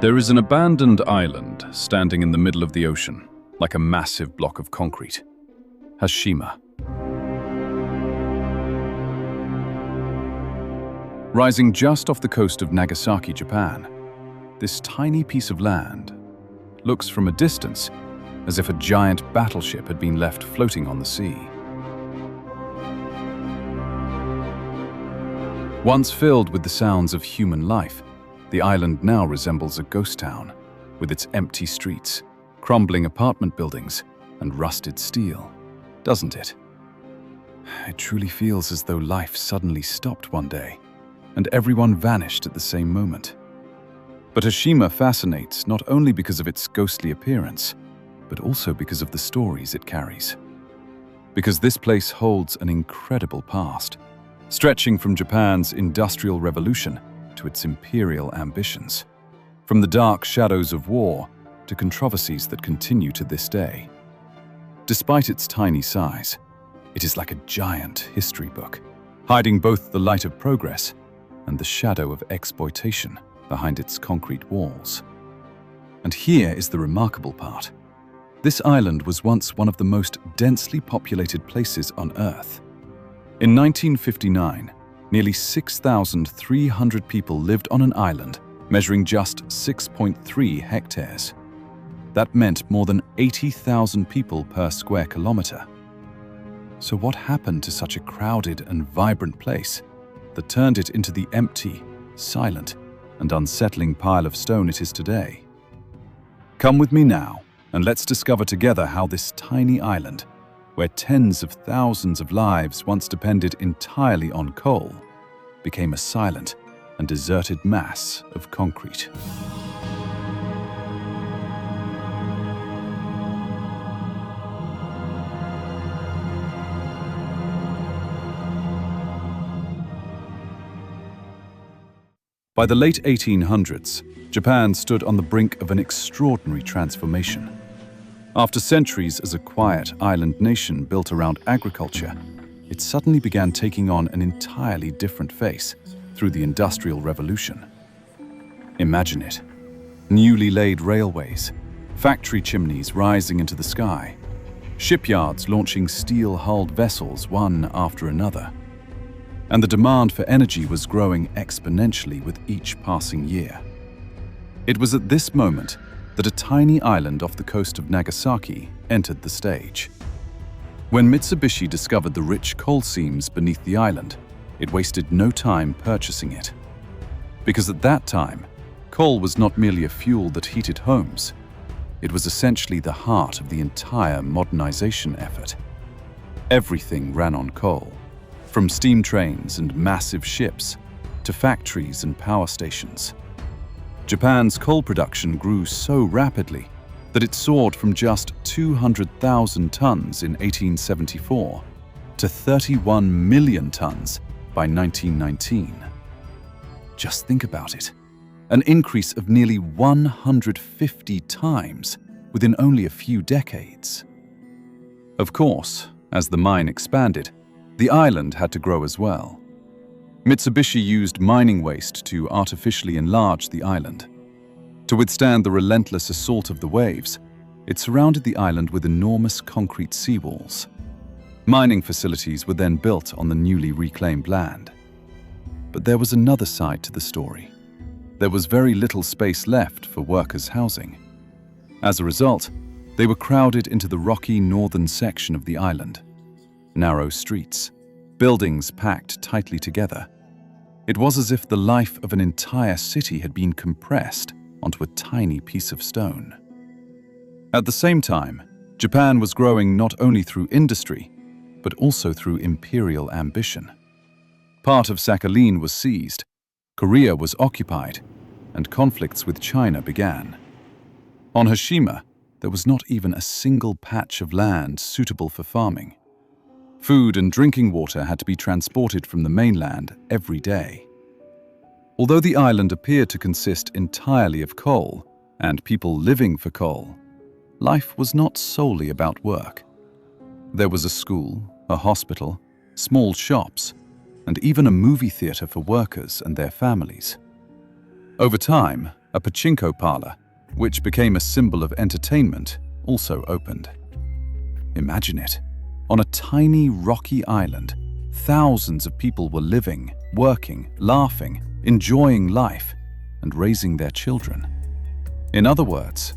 There is an abandoned island standing in the middle of the ocean, like a massive block of concrete. Hashima. Rising just off the coast of Nagasaki, Japan, this tiny piece of land looks from a distance as if a giant battleship had been left floating on the sea. Once filled with the sounds of human life, the island now resembles a ghost town, with its empty streets, crumbling apartment buildings, and rusted steel, doesn't it? It truly feels as though life suddenly stopped one day, and everyone vanished at the same moment. But Hashima fascinates not only because of its ghostly appearance, but also because of the stories it carries. Because this place holds an incredible past, stretching from Japan's Industrial Revolution to its imperial ambitions, from the dark shadows of war to controversies that continue to this day. Despite its tiny size, it is like a giant history book, hiding both the light of progress and the shadow of exploitation behind its concrete walls. And here is the remarkable part. This island was once one of the most densely populated places on Earth. In 1959, nearly 6,300 people lived on an island measuring just 6.3 hectares. That meant more than 80,000 people per square kilometer. So what happened to such a crowded and vibrant place that turned it into the empty, silent, and unsettling pile of stone it is today? Come with me now, and let's discover together how this tiny island, where tens of thousands of lives once depended entirely on coal, became a silent and deserted mass of concrete. By the late 1800s, Japan stood on the brink of an extraordinary transformation. After centuries as a quiet island nation built around agriculture, it suddenly began taking on an entirely different face through the Industrial Revolution. Imagine it. Newly laid railways, factory chimneys rising into the sky, shipyards launching steel-hulled vessels one after another. And the demand for energy was growing exponentially with each passing year. It was at this moment that a tiny island off the coast of Nagasaki entered the stage. When Mitsubishi discovered the rich coal seams beneath the island, it wasted no time purchasing it. Because at that time, coal was not merely a fuel that heated homes. It was essentially the heart of the entire modernization effort. Everything ran on coal, from steam trains and massive ships to factories and power stations. Japan's coal production grew so rapidly that it soared from just 200,000 tons in 1874 to 31 million tons by 1919. Just think about it, an increase of nearly 150 times within only a few decades. Of course, as the mine expanded, the island had to grow as well. Mitsubishi used mining waste to artificially enlarge the island. To withstand the relentless assault of the waves, it surrounded the island with enormous concrete seawalls. Mining facilities were then built on the newly reclaimed land. But there was another side to the story. There was very little space left for workers' housing. As a result, they were crowded into the rocky northern section of the island. Narrow streets, buildings packed tightly together. It was as if the life of an entire city had been compressed onto a tiny piece of stone. At the same time, Japan was growing not only through industry, but also through imperial ambition. Part of Sakhalin was seized, Korea was occupied, and conflicts with China began. On Hashima, there was not even a single patch of land suitable for farming. Food and drinking water had to be transported from the mainland every day. Although the island appeared to consist entirely of coal and people living for coal, life was not solely about work. There was a school, a hospital, small shops, and even a movie theater for workers and their families. Over time, A pachinko parlor, which became a symbol of entertainment, also opened. Imagine it. On a tiny rocky island, thousands of people were living, working, laughing, enjoying life, and raising their children. In other words,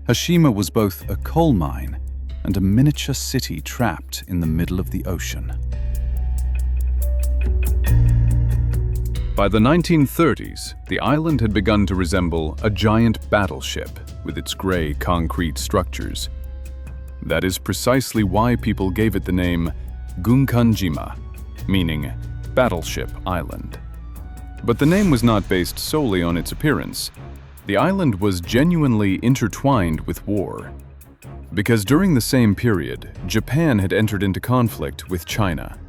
Hashima was both a coal mine and a miniature city trapped in the middle of the ocean. By the 1930s, the island had begun to resemble a giant battleship with its gray concrete structures. That is precisely why people gave it the name Gunkanjima, meaning Battleship Island. But the name was not based solely on its appearance. The island was genuinely intertwined with war. Because during the same period, Japan had entered into conflict with China.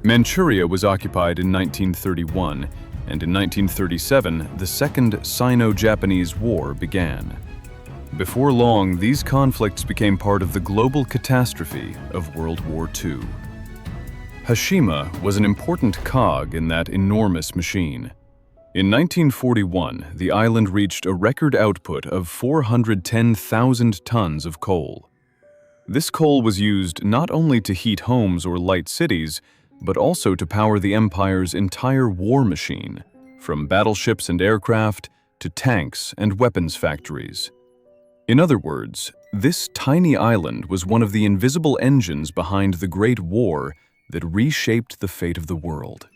Manchuria was occupied in 1931, and in 1937, the Second Sino-Japanese War began. Before long, these conflicts became part of the global catastrophe of World War II. Hashima was an important cog in that enormous machine. In 1941, the island reached a record output of 410,000 tons of coal. This coal was used not only to heat homes or light cities, but also to power the empire's entire war machine, from battleships and aircraft to tanks and weapons factories. In other words, this tiny island was one of the invisible engines behind the Great War that reshaped the fate of the world.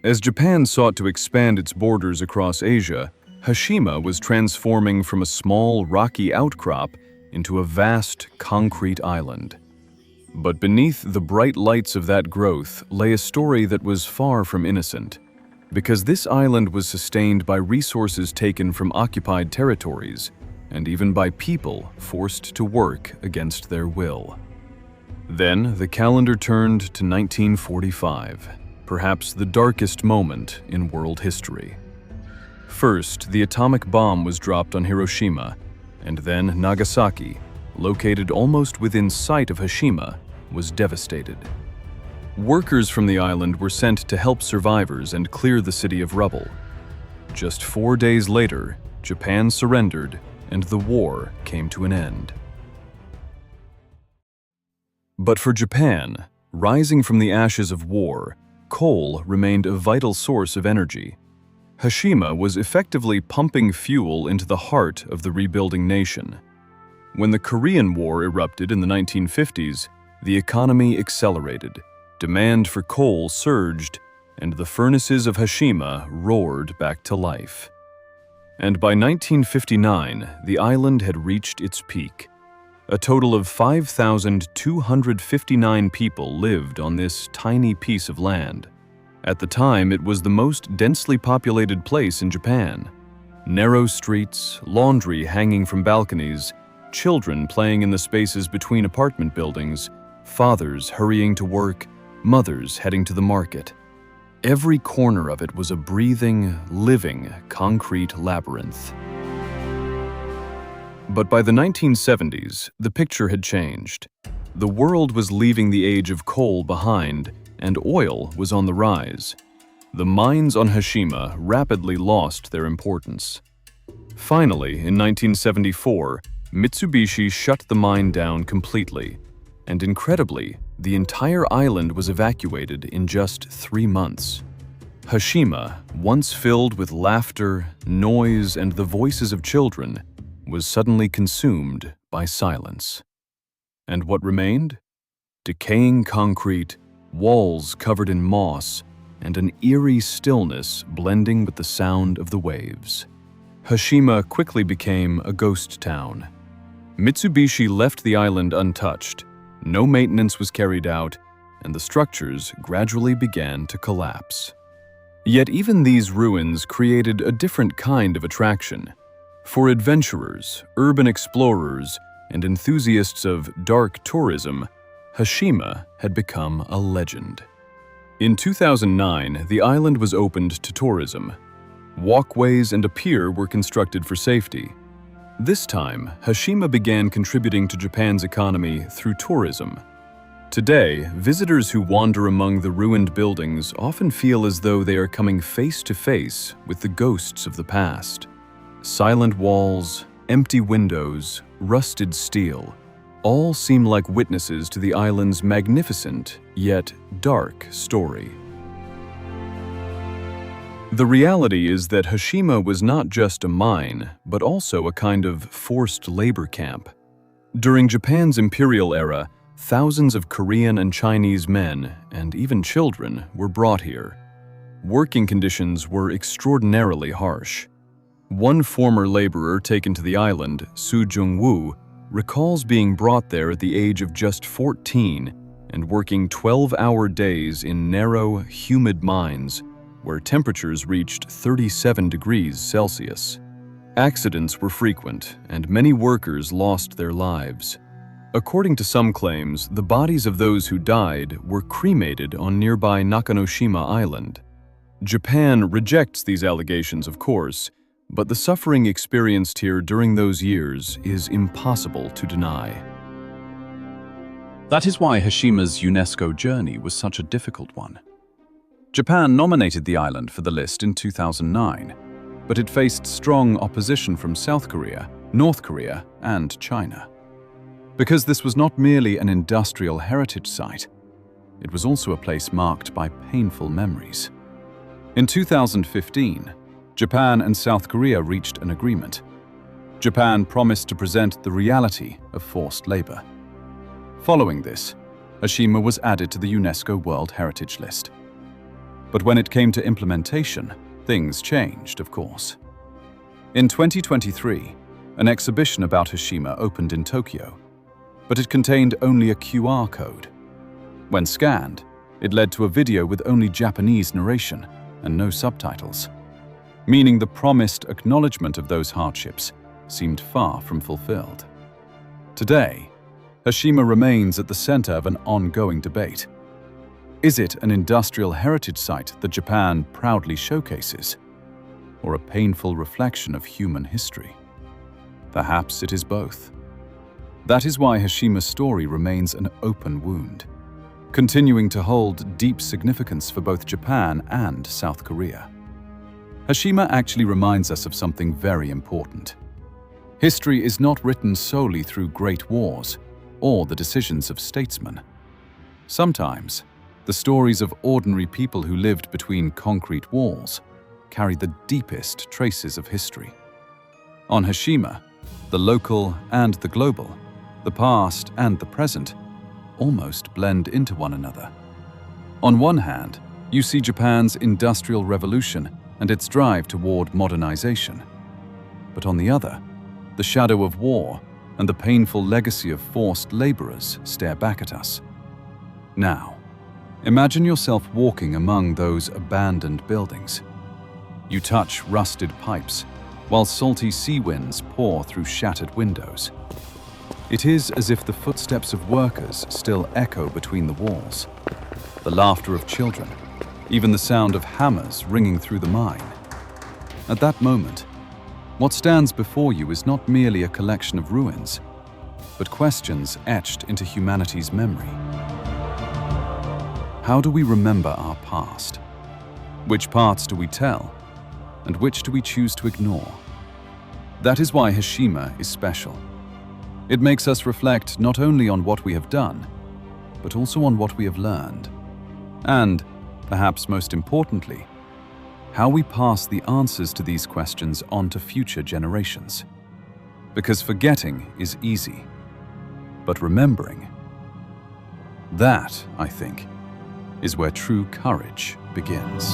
As Japan sought to expand its borders across Asia, Hashima was transforming from a small, rocky outcrop into a vast, concrete island. But beneath the bright lights of that growth lay a story that was far from innocent, because this island was sustained by resources taken from occupied territories, and even by people forced to work against their will. Then the calendar turned to 1945, perhaps the darkest moment in world history. First, the atomic bomb was dropped on Hiroshima, and then Nagasaki, located almost within sight of Hashima, was devastated. Workers from the island were sent to help survivors and clear the city of rubble. Just 4 days later, Japan surrendered and the war came to an end. But for Japan, rising from the ashes of war, coal remained a vital source of energy. Hashima was effectively pumping fuel into the heart of the rebuilding nation. When the Korean War erupted in the 1950s, the economy accelerated, demand for coal surged, and the furnaces of Hashima roared back to life. And by 1959, the island had reached its peak. A total of 5,259 people lived on this tiny piece of land. At the time, it was the most densely populated place in Japan. Narrow streets, laundry hanging from balconies, children playing in the spaces between apartment buildings, fathers hurrying to work, mothers heading to the market. Every corner of it was a breathing, living, concrete labyrinth. But by the 1970s, the picture had changed. The world was leaving the age of coal behind, and oil was on the rise. The mines on Hashima rapidly lost their importance. Finally, in 1974, Mitsubishi shut the mine down completely, and incredibly, the entire island was evacuated in just 3 months. Hashima, once filled with laughter, noise, and the voices of children, was suddenly consumed by silence. And what remained? Decaying concrete, walls covered in moss, and an eerie stillness blending with the sound of the waves. Hashima quickly became a ghost town. Mitsubishi left the island untouched. No maintenance was carried out, and the structures gradually began to collapse. Yet even these ruins created a different kind of attraction. For adventurers, urban explorers, and enthusiasts of dark tourism, Hashima had become a legend. In 2009, the island was opened to tourism. Walkways and a pier were constructed for safety. This time, Hashima began contributing to Japan's economy through tourism. Today, visitors who wander among the ruined buildings often feel as though they are coming face to face with the ghosts of the past. Silent walls, empty windows, rusted steel, all seem like witnesses to the island's magnificent, yet dark story. The reality is that Hashima was not just a mine, but also a kind of forced labor camp. During Japan's imperial era, thousands of Korean and Chinese men, and even children, were brought here. Working conditions were extraordinarily harsh. One former laborer taken to the island, Su Jung-woo, recalls being brought there at the age of just 14 and working 12-hour days in narrow, humid mines where temperatures reached 37 degrees Celsius. Accidents were frequent, and many workers lost their lives. According to some claims, the bodies of those who died were cremated on nearby Nakanoshima Island. Japan rejects these allegations, of course, but the suffering experienced here during those years is impossible to deny. That is why Hashima's UNESCO journey was such a difficult one. Japan nominated the island for the list in 2009, but it faced strong opposition from South Korea, North Korea, and China. Because this was not merely an industrial heritage site, it was also a place marked by painful memories. In 2015, Japan and South Korea reached an agreement. Japan promised to present the reality of forced labor. Following this, Hashima was added to the UNESCO World Heritage List. But when it came to implementation, things changed, of course. In 2023, an exhibition about Hashima opened in Tokyo, but it contained only a QR code. When scanned, it led to a video with only Japanese narration and no subtitles, meaning the promised acknowledgement of those hardships seemed far from fulfilled. Today, Hashima remains at the center of an ongoing debate. Is it an industrial heritage site that Japan proudly showcases, or a painful reflection of human history? Perhaps it is both. That is why Hashima's story remains an open wound, continuing to hold deep significance for both Japan and South Korea. Hashima actually reminds us of something very important. History is not written solely through great wars or the decisions of statesmen. Sometimes, the stories of ordinary people who lived between concrete walls carry the deepest traces of history. On Hashima, the local and the global, the past and the present, almost blend into one another. On one hand, you see Japan's Industrial Revolution and its drive toward modernization. But on the other, the shadow of war and the painful legacy of forced laborers stare back at us. Now, imagine yourself walking among those abandoned buildings. You touch rusted pipes, while salty sea winds pour through shattered windows. It is as if the footsteps of workers still echo between the walls, the laughter of children, even the sound of hammers ringing through the mine. At that moment, what stands before you is not merely a collection of ruins, but questions etched into humanity's memory. How do we remember our past? Which parts do we tell, and which do we choose to ignore? That is why Hashima is special. It makes us reflect not only on what we have done, but also on what we have learned. And, perhaps most importantly, how we pass the answers to these questions on to future generations. Because forgetting is easy, but remembering, that, I think, is where true courage begins.